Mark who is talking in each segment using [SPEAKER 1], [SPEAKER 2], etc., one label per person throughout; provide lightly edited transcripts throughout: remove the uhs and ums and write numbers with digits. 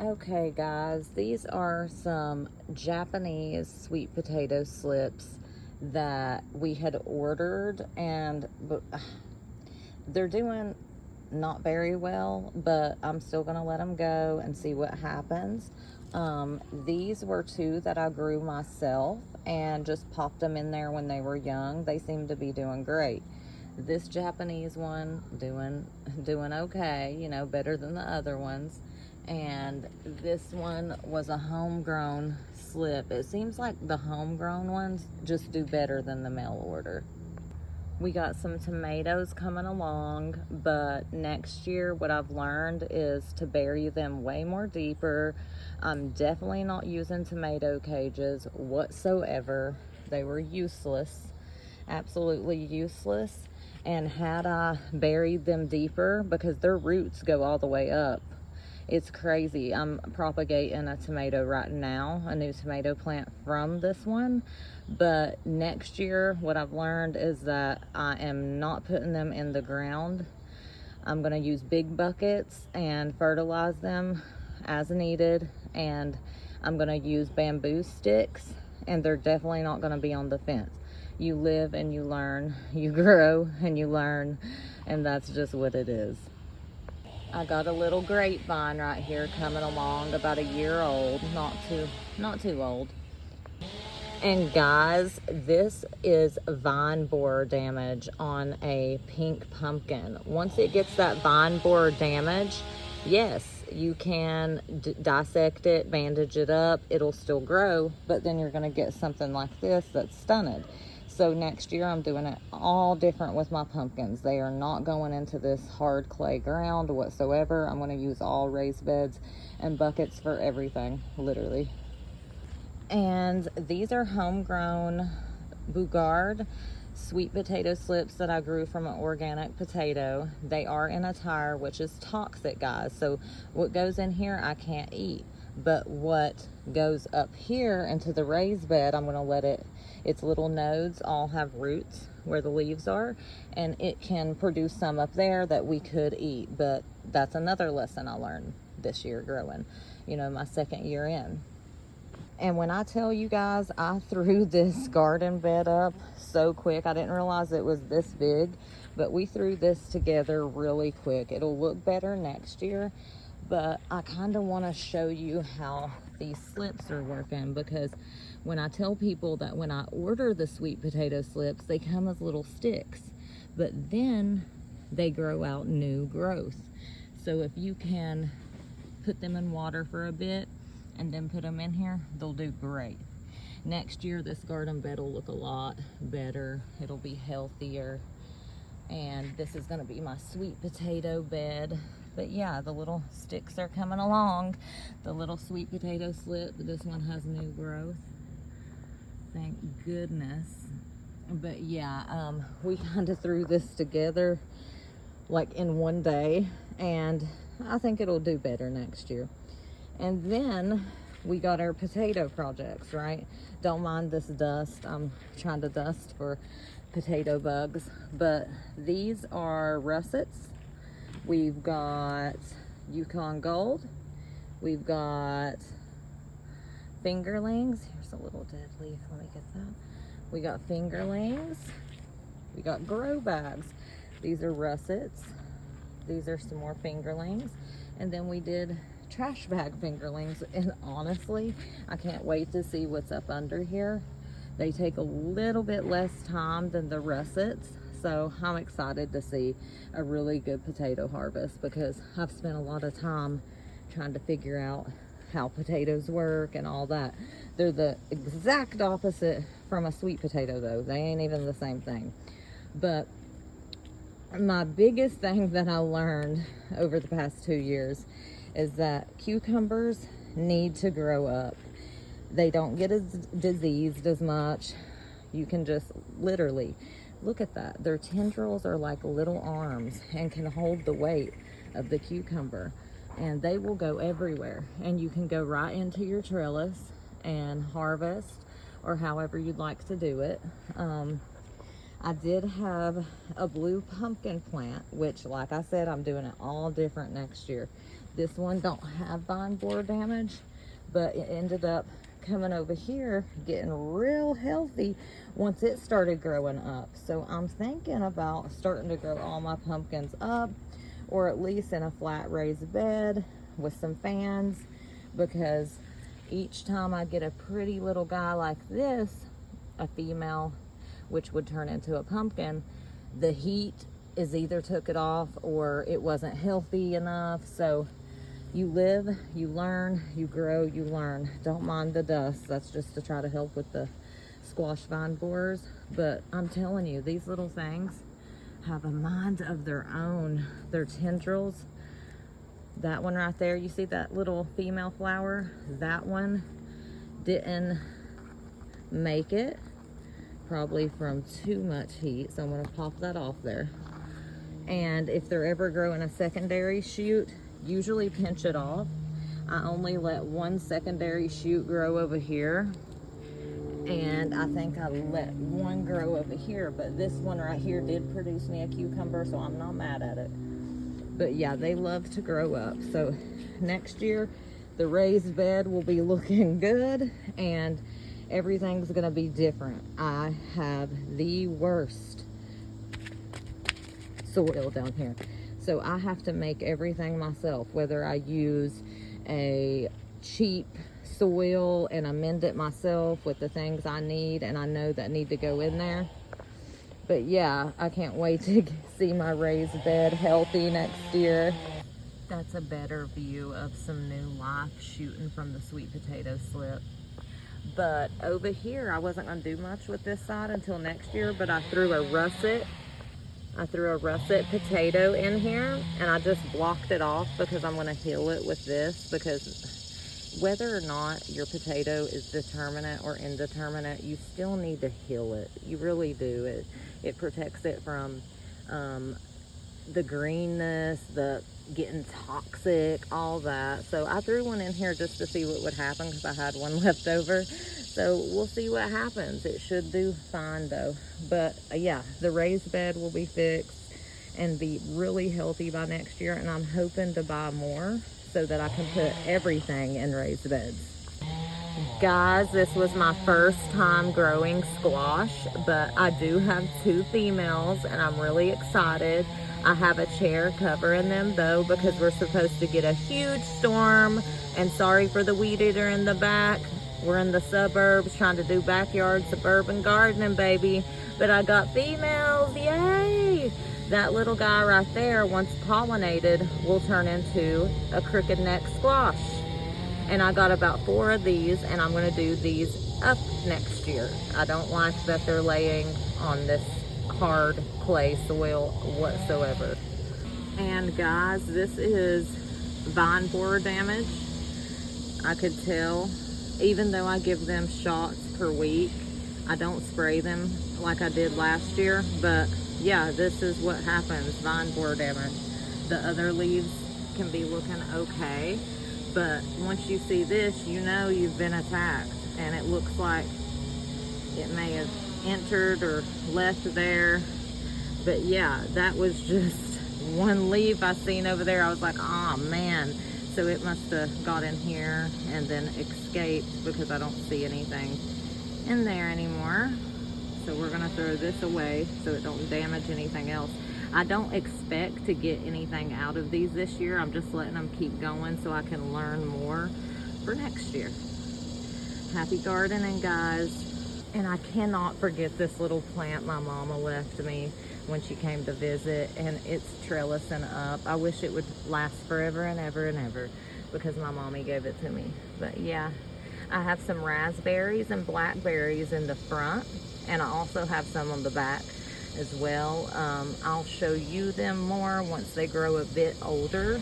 [SPEAKER 1] Okay, guys, these are some Japanese sweet potato slips that we had ordered, and they're doing not very well, but I'm still gonna let them go and see what happens. These were two that I grew myself and just popped them in there when they were young. They seem to be doing great. This Japanese one doing okay, better than the other ones. And this one was a homegrown slip. It seems like the homegrown ones just do better than the mail order. We got some tomatoes coming along, but next year what I've learned is to bury them way more deeper. I'm definitely not using tomato cages whatsoever. They were useless, absolutely useless. And had I buried them deeper, because their roots go all the way up, it's crazy. I'm propagating a tomato right now, a new tomato plant from this one. But next year, what I've learned is that I am not putting them in the ground. I'm gonna use big buckets and fertilize them as needed. And I'm gonna use bamboo sticks, and they're definitely not gonna be on the fence. You live and you learn, you grow and you learn, and that's just what it is. I got a little grapevine right here coming along, about a year old, not too old. And guys, this is vine borer damage on a pink pumpkin. Once it gets that vine borer damage, yes, you can dissect it, bandage it up, it'll still grow, but then you're gonna get something like this that's stunted. So next year I'm doing it all different with my pumpkins. They are not going into this hard clay ground whatsoever. I'm going to use all raised beds and buckets for everything, literally. And these are homegrown Bougard sweet potato slips that I grew from an organic potato. They are in a tire, which is toxic, guys. So what goes in here, I can't eat. But what goes up here into the raised bed, I'm going to let its little nodes all have roots where the leaves are, and it can produce some up there that we could eat. But that's another lesson I learned this year growing, my second year in. And when I tell you guys, I threw this garden bed up so quick. I didn't realize it was this big, but we threw this together really quick. It'll look better next year. But I kind of want to show you how these slips are working, because when I tell people that when I order the sweet potato slips, they come as little sticks, but then they grow out new growth. So if you can put them in water for a bit and then put them in here, they'll do great. Next year, this garden bed will look a lot better. It'll be healthier. And this is going to be my sweet potato bed. But yeah, the little sticks are coming along. The little sweet potato slip, this one has new growth. Thank goodness. But yeah, we kind of threw this together like in one day, and I think it'll do better next year. And then we got our potato projects, right? Don't mind this dust. I'm trying to dust for potato bugs. But these are russets. We've got Yukon Gold. We've got fingerlings. Here's a little dead leaf. Let me get that. We got fingerlings. We got grow bags. These are russets. These are some more fingerlings. And then we did trash bag fingerlings. And honestly, I can't wait to see what's up under here. They take a little bit less time than the russets. So I'm excited to see a really good potato harvest, because I've spent a lot of time trying to figure out how potatoes work and all that. They're the exact opposite from a sweet potato though. They ain't even the same thing. But my biggest thing that I learned over the past 2 years is that cucumbers need to grow up. They don't get as diseased as much. You can just literally look at that. Their tendrils are like little arms and can hold the weight of the cucumber, and they will go everywhere. And you can go right into your trellis and harvest, or however you'd like to do it. I did have a blue pumpkin plant, which, like I said, I'm doing it all different next year. This one don't have vine borer damage, but it ended up coming over here getting real healthy once it started growing up. So I'm thinking about starting to grow all my pumpkins up, or at least in a flat raised bed with some fans, because each time I get a pretty little guy like this, a female, which would turn into a pumpkin, the heat is either took it off or it wasn't healthy enough. So you live, you learn, you grow, you learn. Don't mind the dust. That's just to try to help with the squash vine borers. But I'm telling you, these little things have a mind of their own. Their tendrils, that one right there, you see that little female flower? That one didn't make it, probably from too much heat. So I'm gonna pop that off there. And if they're ever growing a secondary shoot, usually pinch it off. I only let one secondary shoot grow over here, and I think I let one grow over here, but this one right here did produce me a cucumber, so I'm not mad at it. But yeah, they love to grow up. So next year the raised bed will be looking good and everything's gonna be different. I have the worst soil down here, so I have to make everything myself, whether I use a cheap soil and amend it myself with the things I need and I know that need to go in there. But yeah, I can't wait to see my raised bed healthy next year. That's a better view of some new life shooting from the sweet potato slip. But over here, I wasn't gonna do much with this side until next year, but I threw a russet potato in here, and I just blocked it off because I'm gonna heal it with this, because whether or not your potato is determinate or indeterminate, you still need to heal it. You really do. It protects it from the greenness, the getting toxic, all that. So I threw one in here just to see what would happen because I had one left over. So we'll see what happens. It should do fine though. But yeah, the raised bed will be fixed and be really healthy by next year. And I'm hoping to buy more so that I can put everything in raised beds. Guys, this was my first time growing squash, but I do have 2 females and I'm really excited. I have a chair covering them though because we're supposed to get a huge storm, and sorry for the weed eater in the back. We're in the suburbs trying to do backyard suburban gardening, baby. But I got females, yay! That little guy right there, once pollinated, will turn into a crooked neck squash. And I got about 4 of these, and I'm gonna do these up next year. I don't like that they're laying on this hard clay soil whatsoever. And guys, this is vine borer damage. I could tell, even though I give them shots per week, I don't spray them like I did last year. But yeah, this is what happens, vine borer damage. The other leaves can be looking okay, but once you see this, you know you've been attacked, and it looks like it may have entered or left there. But yeah, that was just one leaf I seen over there. I was like, oh man. So it must have got in here and then escaped because I don't see anything in there anymore. So we're gonna throw this away so it don't damage anything else. I don't expect to get anything out of these this year. I'm just letting them keep going so I can learn more for next year. Happy gardening, guys. And I cannot forget this little plant my mama left me when she came to visit, and it's trellising up. I wish it would last forever and ever and ever because my mommy gave it to me. But yeah, I have some raspberries and blackberries in the front, and I also have some on the back as well. I'll show you them more once they grow a bit older.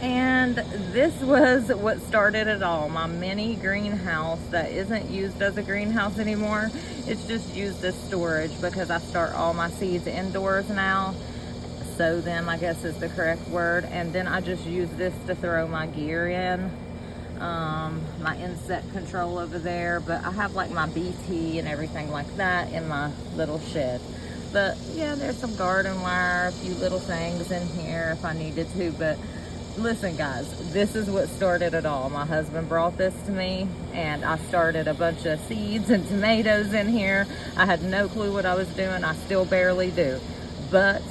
[SPEAKER 1] And this was what started it all, my mini greenhouse that isn't used as a greenhouse anymore. It's just used as storage because I start all my seeds indoors now. Sow them, I guess is the correct word. And then I just use this to throw my gear in, my insect control over there. But I have like my BT and everything like that in my little shed. But yeah, there's some garden wire, a few little things in here if I needed to. But Listen guys, this is what started it all. My husband brought this to me and I started a bunch of seeds and tomatoes in here. I had no clue what I was doing. I still barely do. But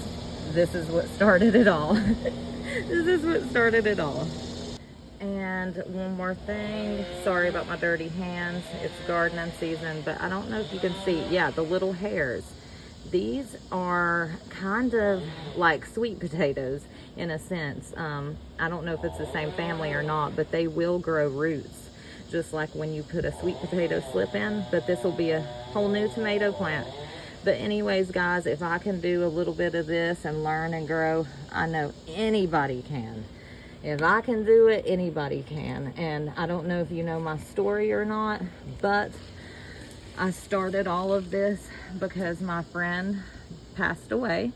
[SPEAKER 1] this is what started it all. This is what started it all. And one more thing, sorry about my dirty hands. It's gardening season, but I don't know if you can see, yeah, the little hairs. These are kind of like sweet potatoes in a sense. I don't know if it's the same family or not, but they will grow roots, just like when you put a sweet potato slip in, but this will be a whole new tomato plant. But anyways, guys, if I can do a little bit of this and learn and grow, I know anybody can. If I can do it, anybody can. And I don't know if you know my story or not, but I started all of this because my friend passed away.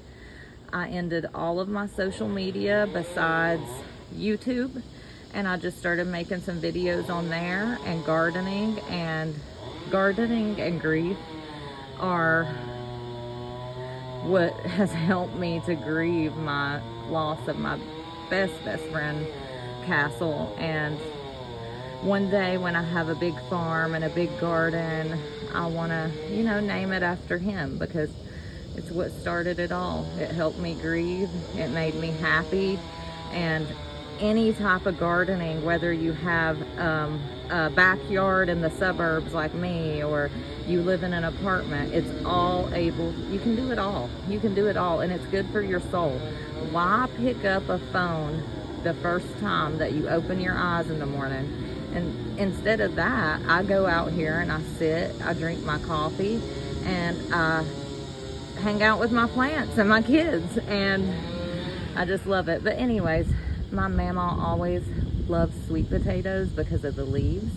[SPEAKER 1] I ended all of my social media besides YouTube, and I just started making some videos on there, and gardening and grief are what has helped me to grieve my loss of my best friend, Castle. And one day when I have a big farm and a big garden, I want to, you know, name it after him, because it's what started it all. It helped me grieve. It made me happy. And any type of gardening, whether you have a backyard in the suburbs like me, or you live in an apartment, it's all able, you can do it all. You can do it all, and it's good for your soul. Why pick up a phone the first time that you open your eyes in the morning? And instead of that, I go out here and I sit, I drink my coffee, and I hang out with my plants and my kids, and I just love it. But anyways, my mama always loved sweet potatoes because of the leaves,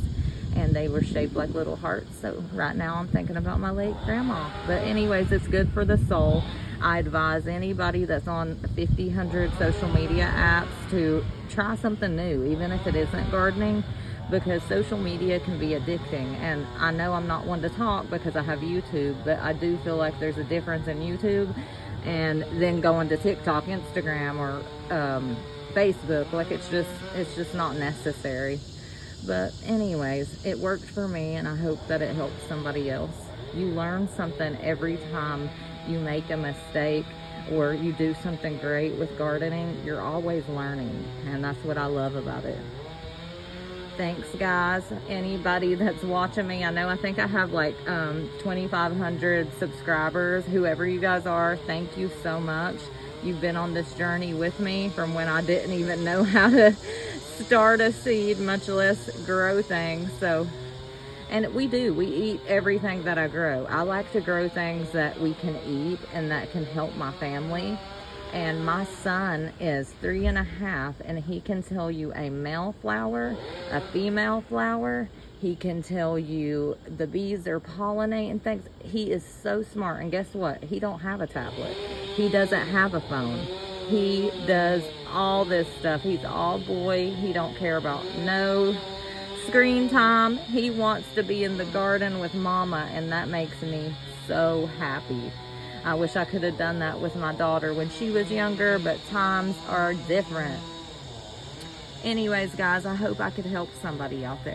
[SPEAKER 1] and they were shaped like little hearts. So right now I'm thinking about my late grandma. But anyways, it's good for the soul. I advise anybody that's on 100 social media apps to try something new, even if it isn't gardening, because social media can be addicting. And I know I'm not one to talk because I have YouTube, but I do feel like there's a difference in YouTube and then going to TikTok, Instagram, or Facebook. Like it's just not necessary. But anyways, it worked for me, and I hope that it helps somebody else. You learn something every time you make a mistake or you do something great with gardening. You're always learning, and that's what I love about it. Thanks guys, anybody that's watching me. I think I have like 2,500 subscribers. Whoever you guys are, thank you so much. You've been on this journey with me from when I didn't even know how to start a seed, much less grow things. So, and we eat everything that I grow. I like to grow things that we can eat and that can help my family. And my son is 3.5, and he can tell you a male flower, a female flower. He can tell you the bees are pollinating things. He is so smart. And guess what? He don't have a tablet. He doesn't have a phone. He does all this stuff. He's all boy. He don't care about no screen time. He wants to be in the garden with mama, and that makes me so happy. I wish I could have done that with my daughter when she was younger, but times are different. Anyways, guys, I hope I could help somebody out there.